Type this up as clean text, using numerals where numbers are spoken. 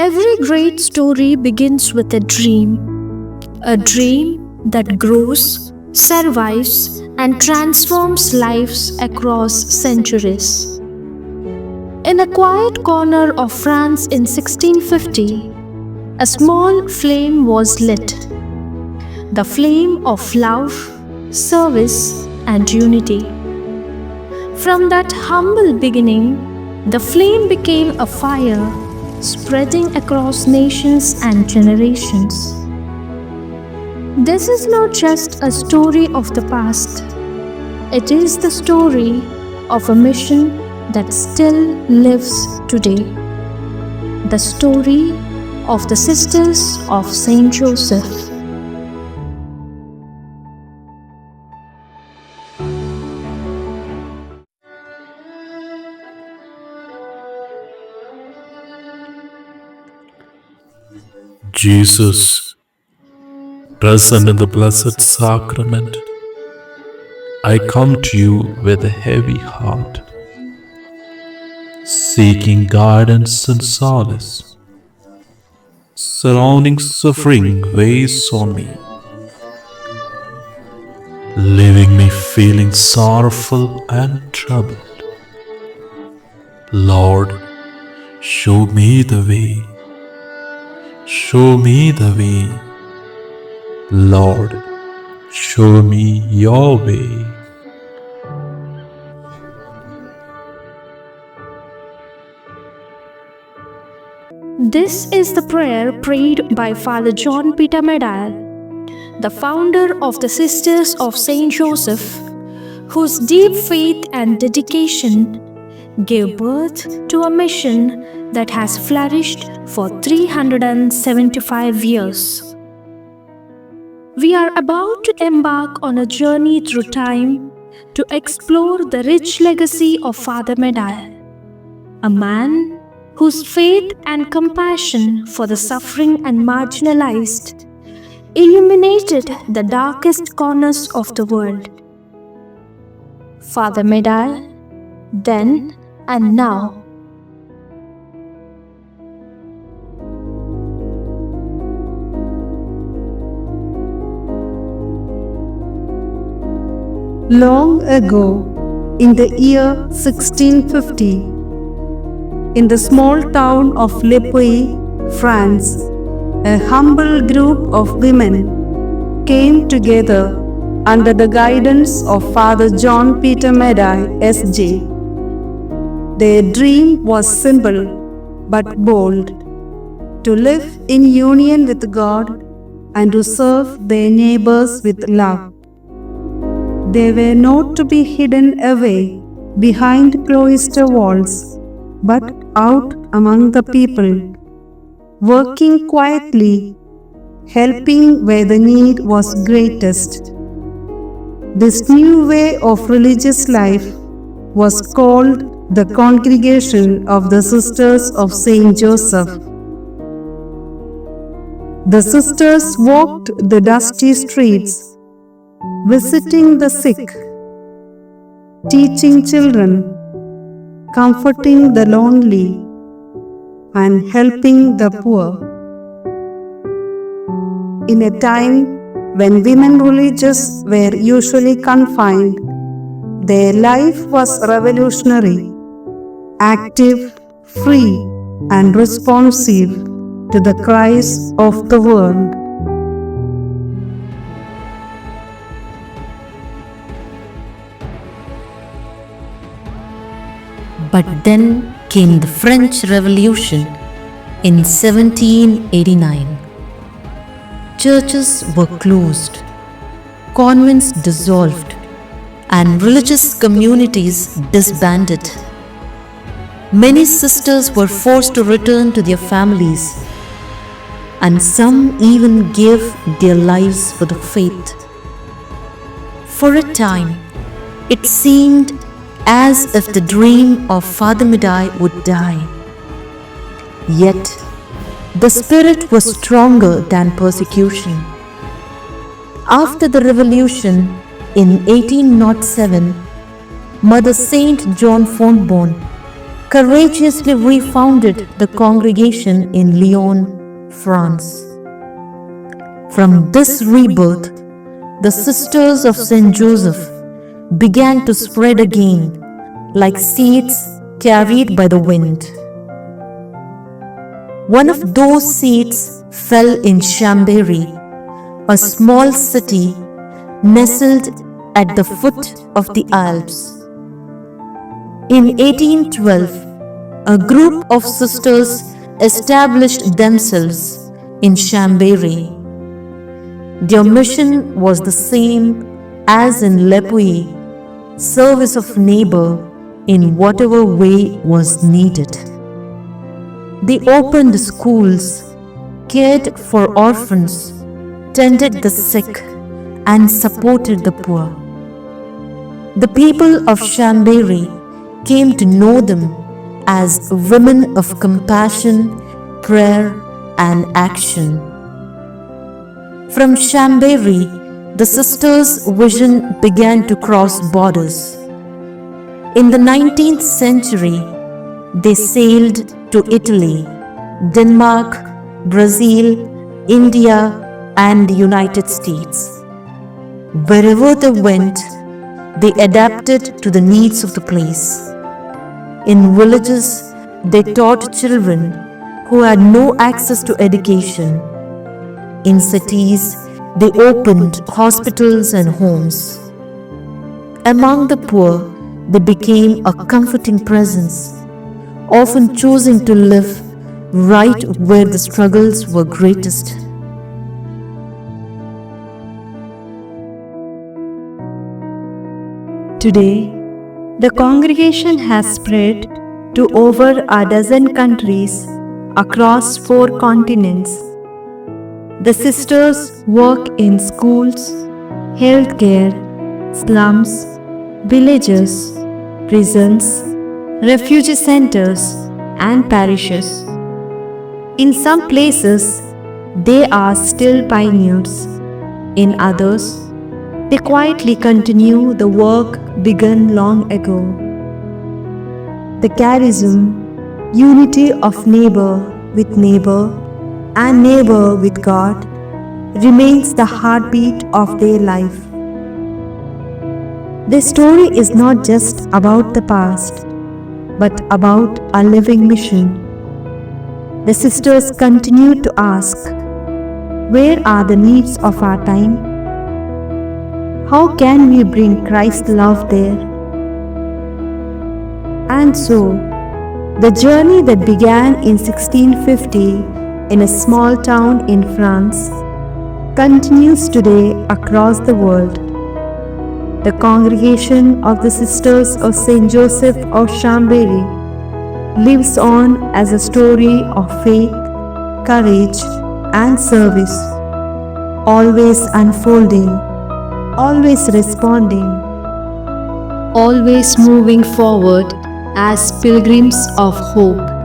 Every great story begins with a dream that grows, survives, and transforms lives across centuries. In a quiet corner of France in 1650, a small flame was lit. The flame of love, service, and unity. From that humble beginning, the flame became a fire, spreading across nations and generations. This is not just a story of the past. It is the story of a mission that still lives today. The story of the Sisters of Saint Joseph. Jesus, present in the Blessed Sacrament, I come to you with a heavy heart, seeking guidance and solace. Surrounding suffering weighs on me, leaving me feeling sorrowful and troubled. Lord, show me the way. Show me the way. Lord, show me your way. This is the prayer prayed by Father John Peter Medal, the founder of the Sisters of Saint Joseph, whose deep faith and dedication gave birth to a mission that has flourished for 375 years. We are about to embark on a journey through time to explore the rich legacy of Father Medal, a man whose faith and compassion for the suffering and marginalized illuminated the darkest corners of the world. Father Medal, then and now. Long ago, in the year 1650, in the small town of Lepuy, France, a humble group of women came together under the guidance of Father John Peter Medal, S.J. Their dream was simple but bold: to live in union with God and to serve their neighbors with love. They were not to be hidden away behind cloister walls, but out among the people, working quietly, helping where the need was greatest. This new way of religious life was called the Congregation of the Sisters of Saint Joseph. The sisters walked the dusty streets, visiting the sick, teaching children, comforting the lonely, and helping the poor. In a time when women religious were usually confined, their life was revolutionary, active, free, and responsive to the cries of the world. But then came the French Revolution in 1789. Churches were closed, convents dissolved, and religious communities disbanded. Many sisters were forced to return to their families, and some even gave their lives for the faith. For a time, it seemed as if the dream of Father Medal would die. Yet, the spirit was stronger than persecution. After the revolution in 1807, Mother Saint John Fontbonne courageously refounded the congregation in Lyon, France. From this rebirth, the Sisters of Saint Joseph began to spread again like seeds carried by the wind. One of those seeds fell in Chambéry, a small city nestled at the foot of the Alps. In 1812, a group of sisters established themselves in Chambéry. Their mission was the same as in Le Puy, service of neighbor in whatever way was needed. They opened schools, cared for orphans, tended the sick, and supported the poor. The people of Chambéry came to know them as women of compassion, prayer, and action. From Chambéry, the sisters' vision began to cross borders. In the 19th century, they sailed to Italy, Denmark, Brazil, India, and the United States. Wherever they went, they adapted to the needs of the place. In villages, they taught children who had no access to education. In cities, they opened hospitals and homes. Among the poor, they became a comforting presence, often choosing to live right where the struggles were greatest. Today, the congregation has spread to over a dozen countries across 4 continents. The sisters work in schools, healthcare, slums, villages, prisons, refugee centers, and parishes. In some places, they are still pioneers. In others, they quietly continue the work begun long ago. The charism, unity of neighbor with neighbor and neighbor with God, remains the heartbeat of their life. This story is not just about the past, but about a living mission. The sisters continue to ask, where are the needs of our time? How can we bring Christ's love there? And so, the journey that began in 1650 in a small town in France continues today across the world. The congregation of the Sisters of Saint Joseph of Chambéry lives on as a story of faith, courage, and service, always unfolding, always responding, always moving forward as pilgrims of hope.